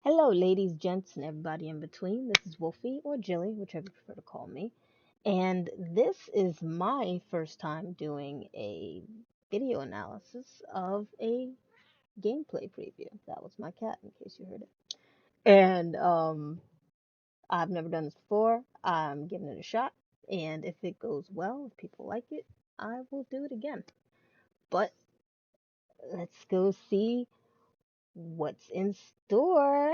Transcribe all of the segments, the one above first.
Hello, ladies, gents, and everybody in between. This is Wolfy or Jilly, whichever you prefer to call me. And this is my first time doing a video analysis of a gameplay preview. That was my cat, in case you heard it. And I've never done this before. I'm giving it a shot. And if it goes well, if people like it, I will do it again. But let's go see what's in store.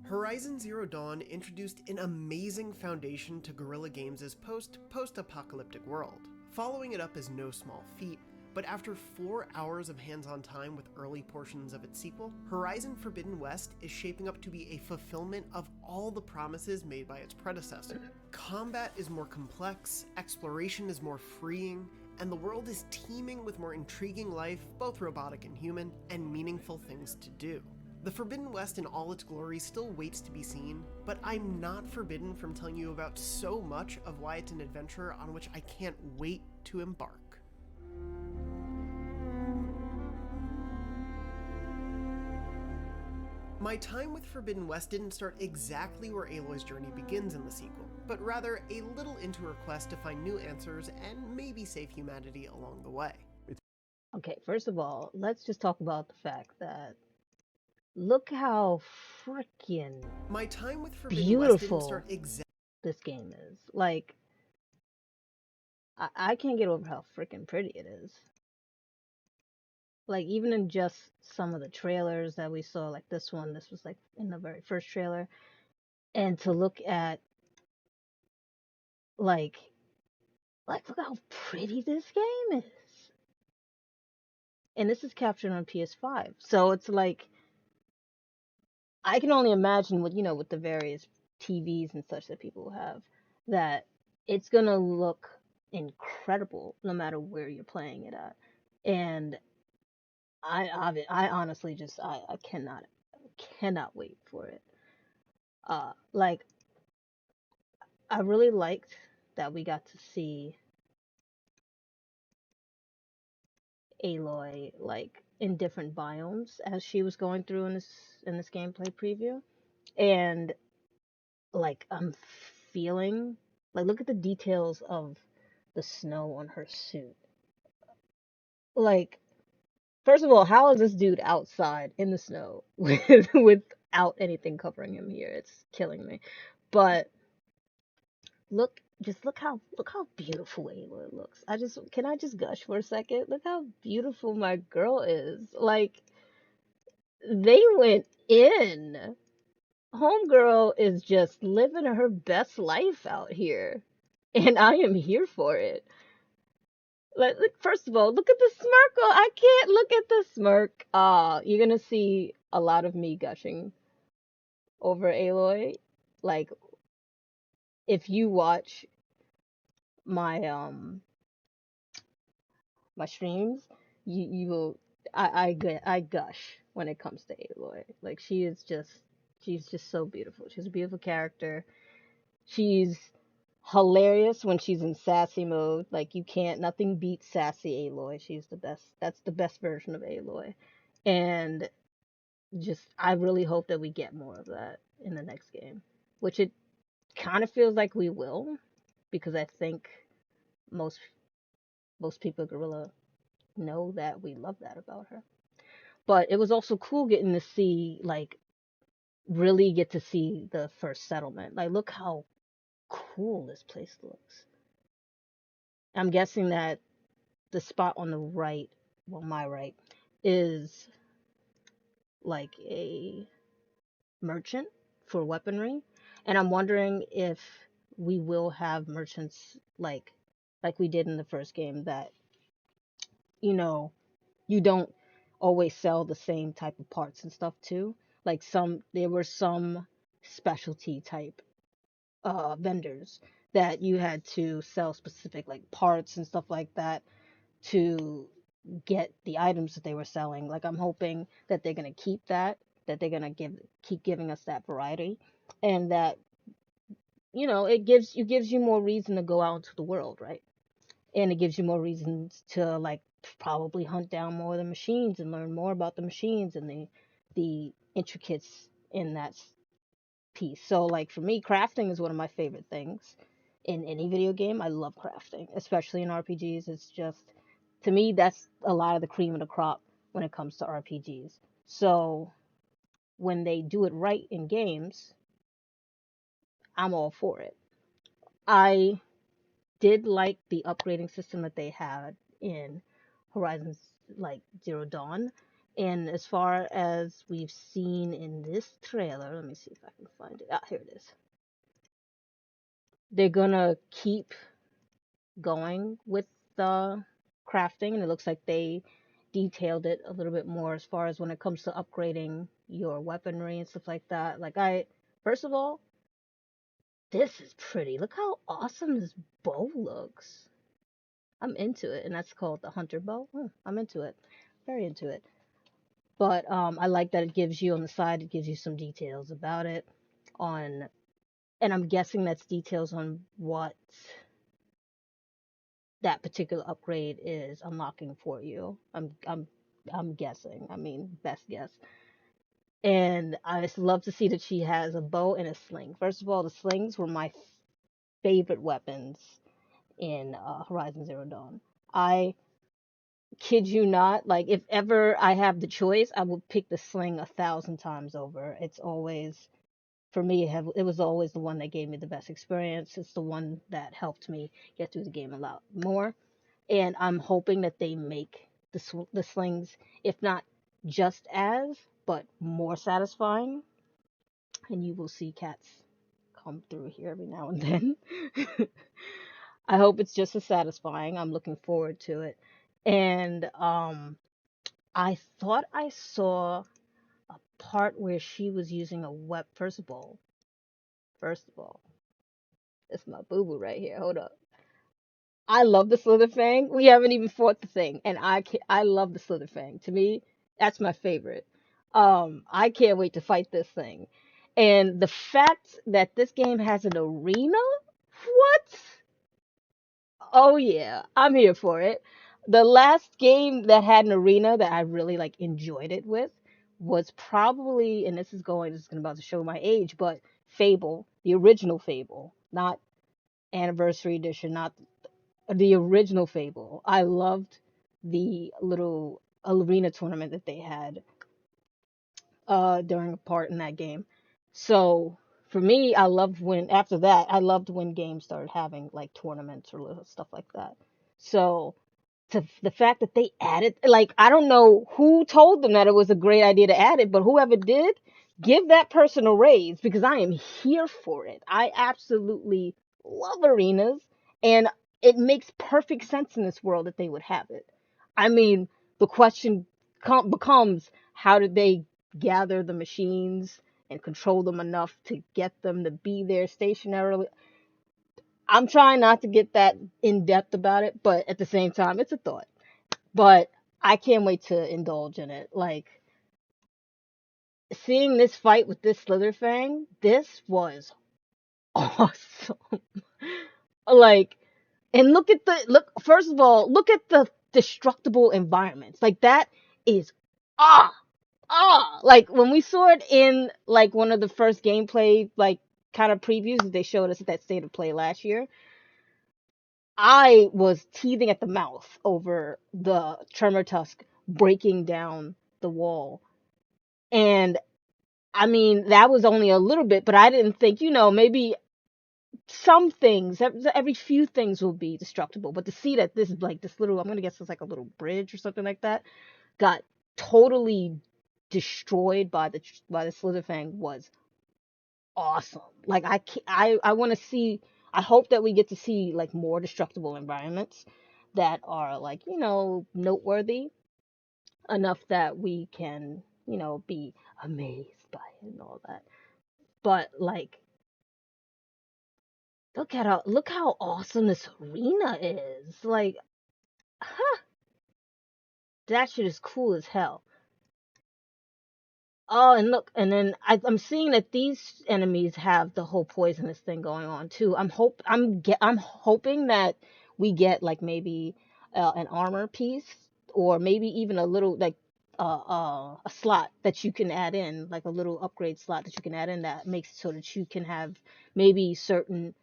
Horizon Zero Dawn introduced an amazing foundation to Guerrilla Games' post-apocalyptic world. Following it up is no small feat, but after 4 hours of hands-on time with early portions of its sequel, Horizon Forbidden West is shaping up to be a fulfillment of all the promises made by its predecessor. Combat is more complex, exploration is more freeing, and the world is teeming with more intriguing life, both robotic and human, and meaningful things to do. The Forbidden West in all its glory still waits to be seen, but I'm not forbidden from telling you about so much of why it's an adventure on which I can't wait to embark. My time with Forbidden West didn't start exactly where Aloy's journey begins in the sequel, but rather a little into her quest to find new answers and maybe save humanity along the way. Okay, first of all, let's just talk about the fact that look how freaking My time with Forbidden West didn't beautiful start exactly. this game is. Like, I can't get over how freaking pretty it is. Like, even in just some of the trailers that we saw, like this one, this was like in the very first trailer, and to look at, like, look how pretty this game is. And this is captured on PS5. So it's like, I can only imagine with, with the various TVs and such that people have, that it's gonna look incredible no matter where you're playing it at. And I honestly just I cannot wait for it. Like I really liked that we got to see Aloy like in different biomes as she was going through in this gameplay preview. And like I'm feeling like look at the details of the snow on her suit. Like first of all, how is this dude outside in the snow without anything covering him here? It's killing me. But look how beautiful Aloy looks. Can I just gush for a second? Look how beautiful my girl is. Like they went in. Homegirl is just living her best life out here. And I am here for it. Like, look, first of all, look at the smirk. Oh, I can't look at the smirk. You're gonna see a lot of me gushing over Aloy. Like, if you watch my my streams, you will. I gush when it comes to Aloy. Like, she's just so beautiful. She's a beautiful character. She's hilarious when she's in sassy mode. Like you can't, nothing beats sassy Aloy. She's the best. That's the best version of Aloy. And just, I really hope that we get more of that in the next game, which it kind of feels like we will, because I think most most people at Gorilla know that we love that about her. But it was also cool getting to see, like, really get to see the first settlement. Like, look how cool this place looks. I'm guessing that the spot on the right, well, my right, is like a merchant for weaponry. And I'm wondering if we will have merchants like we did in the first game that, you know, you don't always sell the same type of parts and stuff too. Like there were some specialty type vendors that you had to sell specific like parts and stuff like that to get the items that they were selling. Like I'm hoping that they're gonna keep that they're gonna keep giving us that variety, and that it gives you more reason to go out into the world, right? And it gives you more reasons to like probably hunt down more of the machines and learn more about the machines and the intricates in that piece. So like for me, crafting is one of my favorite things in any video game. I love crafting, especially in RPGs. It's just to me that's a lot of the cream of the crop when it comes to RPGs. So when they do it right in games, I'm all for it. I did like the upgrading system that they had in Horizons like Zero Dawn. And as far as we've seen in this trailer, let me see if I can find it. Ah, here it is. They're gonna keep going with the crafting, and it looks like they detailed it a little bit more as far as when it comes to upgrading your weaponry and stuff like that. First of all, this is pretty. Look how awesome this bow looks. I'm into it, and that's called the hunter bow. I'm into it, very into it. But I like that it gives you on the side. It gives you some details about it on, and I'm guessing that's details on what that particular upgrade is unlocking for you. I'm guessing. I mean, best guess. And I just love to see that she has a bow and a sling. First of all, the slings were my favorite weapons in Horizon Zero Dawn. I kid you not, like if ever I have the choice, I would pick the sling 1,000 times over. It's always for me. It was always the one that gave me the best experience. It's the one that helped me get through the game a lot more. And I'm hoping that they make the slings, if not just as, but more satisfying. And you will see cats come through here every now and then. I hope it's just as satisfying. I'm looking forward to it. And I thought I saw a part where she was using a weapon. First of all, it's my boo boo right here. Hold up. I love the Slitherfang. We haven't even fought the thing, and I love the Slitherfang. To me, that's my favorite. I can't wait to fight this thing. And the fact that this game has an arena, what? Oh yeah, I'm here for it. The last game that had an arena that I really like enjoyed it with was probably, and this is about to show my age, but Fable, the original Fable, not Anniversary Edition, not the original Fable. I loved the little arena tournament that they had during a part in that game. So for me, I loved when after that I loved when games started having like tournaments or little stuff like that. So to the fact that they added, like, I don't know who told them that it was a great idea to add it, but whoever did, give that person a raise because I am here for it. I absolutely love arenas, and it makes perfect sense in this world that they would have it. I mean, the question becomes, how did they gather the machines and control them enough to get them to be there stationarily? I'm trying not to get that in depth about it, but at the same time, it's a thought. But I can't wait to indulge in it. Like seeing this fight with this Slitherfang, this was awesome. Like, and look. First of all, look at the destructible environments. Like that is ah like when we saw it in like one of the first gameplay like kind of previews that they showed us at that state of play last year. I was teething at the mouth over the tremor tusk breaking down the wall. And I mean, that was only a little bit, but I didn't think, maybe some things, every few things will be destructible. But to see that this is like this little, I'm going to guess it's like a little bridge or something like that, got totally destroyed by the Slitherfang was awesome. Like I want to see. I hope that we get to see like more destructible environments that are like noteworthy enough that we can be amazed by it and all that. But like, look how awesome this arena is. Like, huh, that shit is cool as hell. Oh, and look, and then I'm seeing that these enemies have the whole poisonous thing going on too. I'm hoping that we get like maybe an armor piece, or maybe even a little like a slot that you can add in, like a little upgrade slot that you can add in that makes it so that you can have maybe certain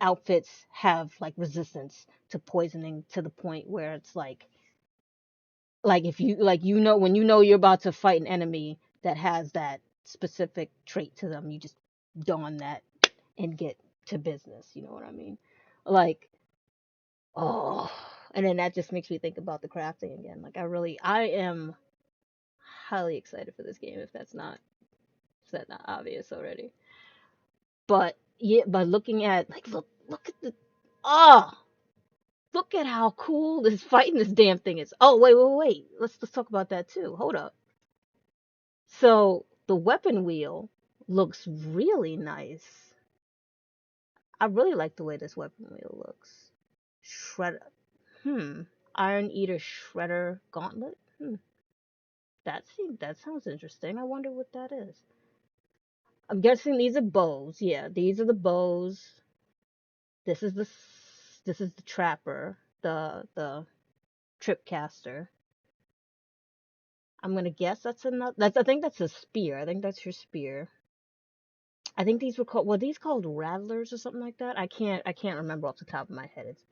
outfits have like resistance to poisoning to the point where it's like if you like when you know you're about to fight an enemy that has that specific trait to them, you just don that and get to business. You know what I mean? Like, oh, and then that just makes me think about the crafting again. Like, I am highly excited for this game. If that's not obvious already. But yeah, but looking at like look at the oh look at how cool this fighting this damn thing is. Oh wait. Let's talk about that too. Hold up. So the weapon wheel looks really nice. I really like the way this weapon wheel looks. Shredder. Hmm. Iron Eater Shredder Gauntlet. That sounds interesting. I wonder what that is. I'm guessing these are bows. Yeah, these are the bows. This is this is the trapper, the tripcaster. I'm gonna guess that's another. I think that's a spear. I think that's your spear. I think these were these called rattlers or something like that. I can't remember off the top of my head. It's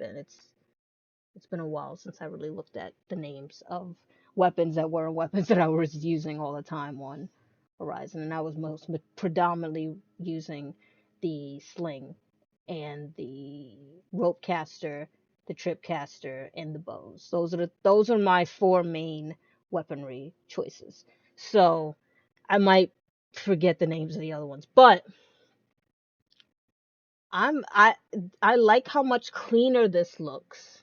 been a while since I really looked at the names of weapons that were weapons that I was using all the time on Horizon, and I was predominantly using the sling and the rope caster, the trip caster, and the bows. Those are my four main weaponry choices. So I might forget the names of the other ones, but I'm I like how much cleaner this looks.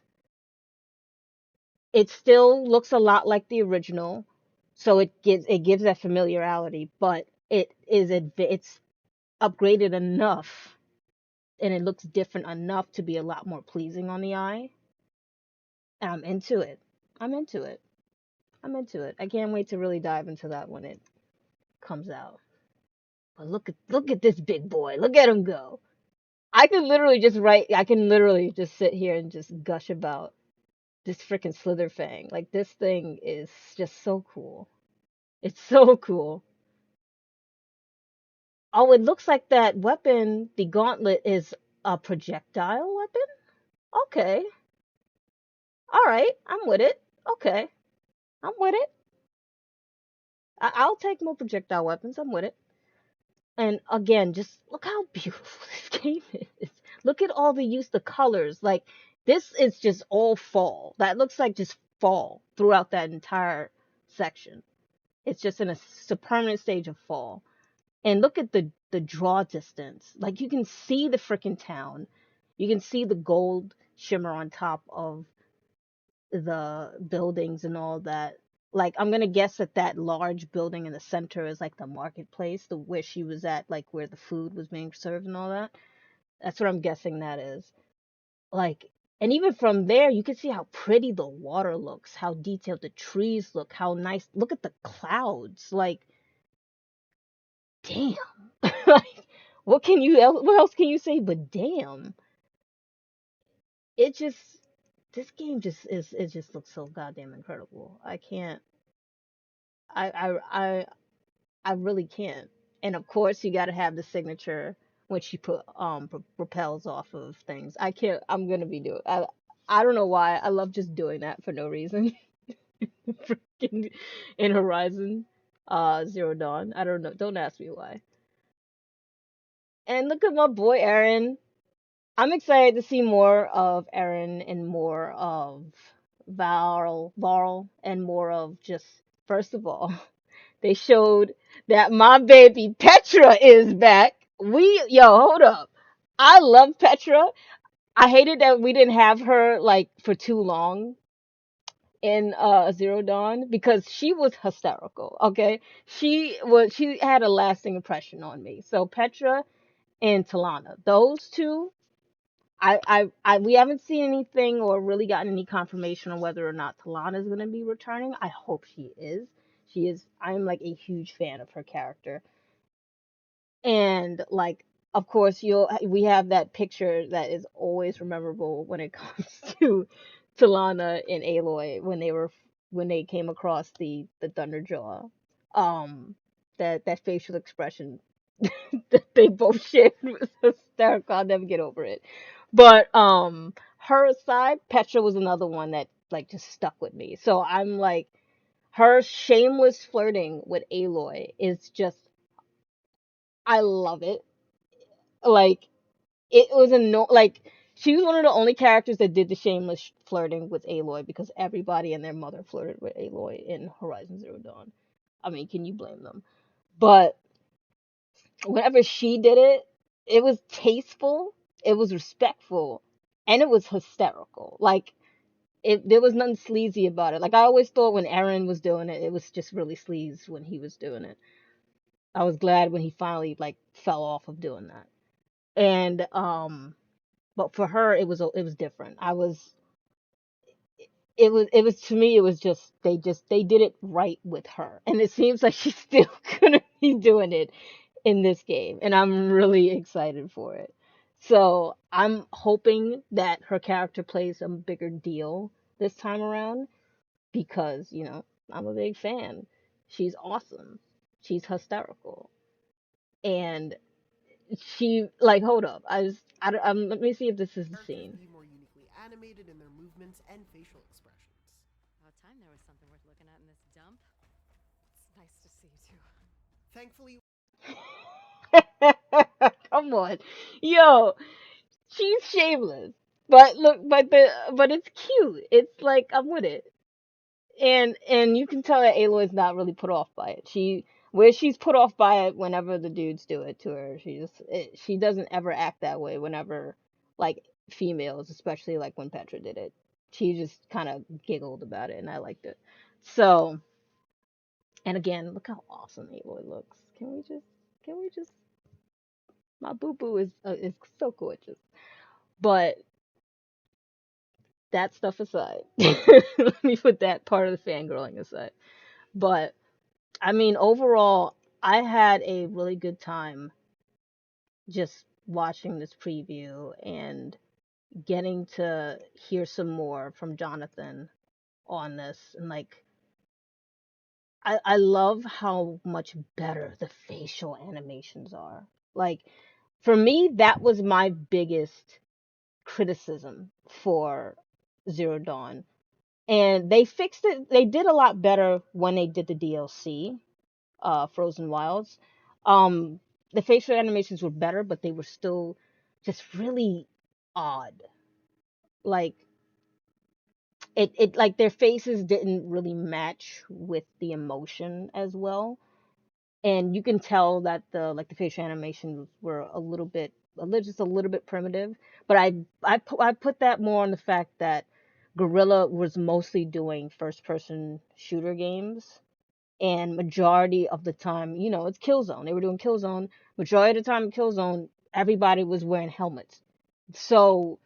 It still looks a lot like the original, so it gives that familiarity, but it's upgraded enough and it looks different enough to be a lot more pleasing on the eye. And I'm into it. I'm into it. I'm into it. I can't wait to really dive into that when it comes out. But look at this big boy. Look at him go. I can literally just sit here and just gush about this freaking Slither Fang. Like this thing is just so cool. It's so cool. Oh, it looks like that weapon, the Gauntlet, is a projectile weapon? Okay. All right. I'm with it. Okay. I'm with it. I'll take more projectile weapons. I'm with it. And again, just look how beautiful this game is. Look at all the use, the colors. Like, this is just all fall. That looks like just fall throughout that entire section. It's just in a permanent stage of fall. And look at the draw distance. Like you can see the freaking town. You can see the gold shimmer on top of the buildings and all that. Like I'm gonna guess that that large building in the center is like the marketplace, the where she was at, like where the food was being served and all that. That's what I'm guessing that is. Like, and even from there, you can see how pretty the water looks, how detailed the trees look, how nice. Look at the clouds. Like, damn. Like, what else can you say but damn? It just this game just is it just looks so goddamn incredible. I can't I I I I really can't. And of course, you got to have the signature when she propels off of things. I can't. I'm gonna be doing. I don't know why. I love just doing that for no reason. Freaking in Horizon, Zero Dawn. I don't know. Don't ask me why. And look at my boy Aaron. I'm excited to see more of Aaron and more of Varl and more of just first of all, they showed that my baby Petra is back. Hold up. I love Petra. I hated that we didn't have her like for too long in Zero Dawn because she was hysterical, okay? She had a lasting impression on me. So Petra and Talana, those two, we haven't seen anything or really gotten any confirmation on whether or not Talana is going to be returning. I hope she is. I'm like a huge fan of her character. And like, of course, we have that picture that is always memorable when it comes to Lana and Aloy when they came across the Thunderjaw. Um, that facial expression that they both shared was hysterical. I'll never get over it. But her aside, Petra was another one that like just stuck with me. So I'm like, her shameless flirting with Aloy is just, I love it. Like, it was a no, like, she was one of the only characters that did the shameless flirting with Aloy, because everybody and their mother flirted with Aloy in Horizon Zero Dawn. I mean, can you blame them? But whenever she did it, it was tasteful, it was respectful, and it was hysterical. Like, there was nothing sleazy about it. Like, I always thought when Eren was doing it, it was just really sleaze when he was doing it. I was glad when he finally like fell off of doing that. And but for her, it was different. It was to me, it was just they did it right with her, and it seems like she's still gonna be doing it in this game, and I'm really excited for it. So I'm hoping that her character plays a bigger deal this time around, because I'm a big fan. She's awesome. She's hysterical, and she, like, hold up. Let me see if this is the Characters scene. be more uniquely animated in their movements and facial expressions. About time there was something worth looking at in this dump. It's nice to see you too. Thankfully, Come on, yo, she's shameless, but look, but it's cute. It's like, I'm with it, and you can tell that Aloy's not really put off by it. She's put off by it whenever the dudes do it to her. She doesn't ever act that way whenever, like, females, especially like when Petra did it. She just kind of giggled about it, and I liked it. So, and again, look how awesome Aloy looks. Can we just my boo boo is so gorgeous. But that stuff aside, let me put that part of the fangirling aside. But I mean, overall, I had a really good time just watching this preview and getting to hear some more from Jonathan on this. And like, I love how much better the facial animations are. Like, for me, that was my biggest criticism for Zero Dawn. And they fixed it. They did a lot better when they did the DLC, Frozen Wilds. Um, the facial animations were better, but they were still just really odd. Like, it like their faces didn't really match with the emotion as well. And you can tell that the facial animations were just a little bit primitive. But I put that more on the fact that Gorilla was mostly doing first person shooter games, and majority of the time, it's Killzone. They were doing Killzone. Majority of the time in Killzone, everybody was wearing helmets. So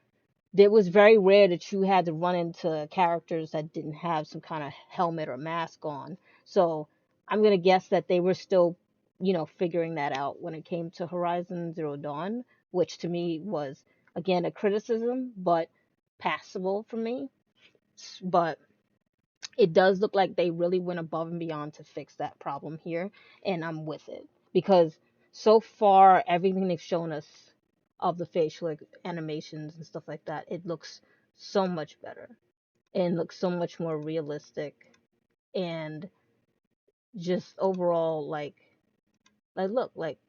it was very rare that you had to run into characters that didn't have some kind of helmet or mask on. So I'm gonna guess that they were still, figuring that out when it came to Horizon Zero Dawn, which to me was, again, a criticism, but passable for me. But it does look like they really went above and beyond to fix that problem here, and I'm with it, because so far everything they've shown us of the facial animations and stuff like that, it looks so much better and looks so much more realistic, and just overall, like look, like,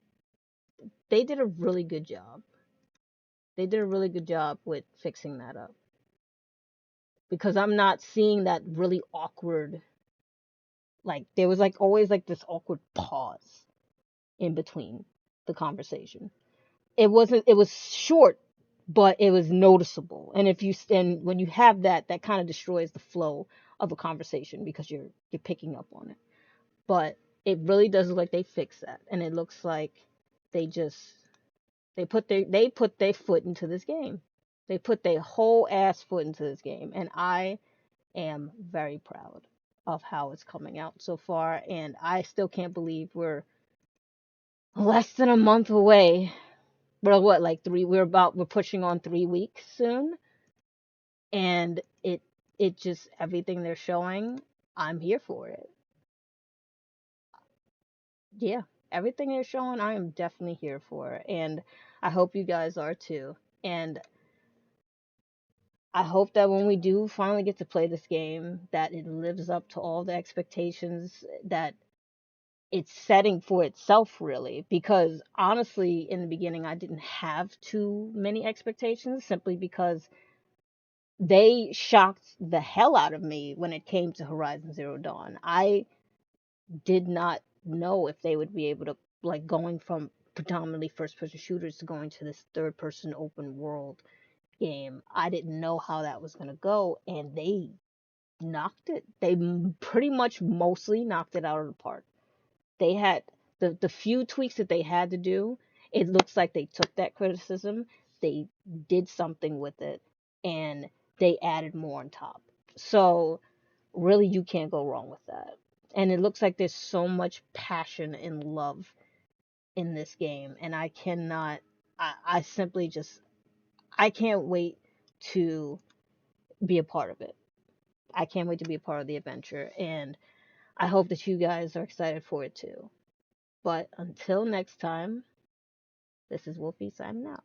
they did a really good job. They did a really good job with fixing that up, because I'm not seeing that really awkward, like, there was like always like this awkward pause in between the conversation. It was short, but it was noticeable. And when you have that, that kind of destroys the flow of a conversation, because you're picking up on it. But it really does look like they fixed that, and it looks like they just they put their foot into this game. They put their whole ass foot into this game, and I am very proud of how it's coming out so far, and I still can't believe we're less than a month away. We're what, like we're pushing on 3 weeks soon, and it just everything they're showing, I'm here for it. Yeah, everything they're showing, I am definitely here for, and I hope you guys are too. And I hope that when we do finally get to play this game, that it lives up to all the expectations that it's setting for itself, really. Because honestly, in the beginning, I didn't have too many expectations simply because they shocked the hell out of me when it came to Horizon Zero Dawn. I did not know if they would be able to, like, going from predominantly first person shooters to going to this third person open world game. I didn't know how that was going to go, and they knocked it. They pretty much mostly knocked it out of the park. They had the few tweaks that they had to do. It looks like they took that criticism, they did something with it, and they added more on top. So really, you can't go wrong with that. And it looks like there's so much passion and love in this game, and I cannot. I simply just I can't wait to be a part of it. I can't wait to be a part of the adventure, and I hope that you guys are excited for it too. But until next time, this is Wolfy signing out.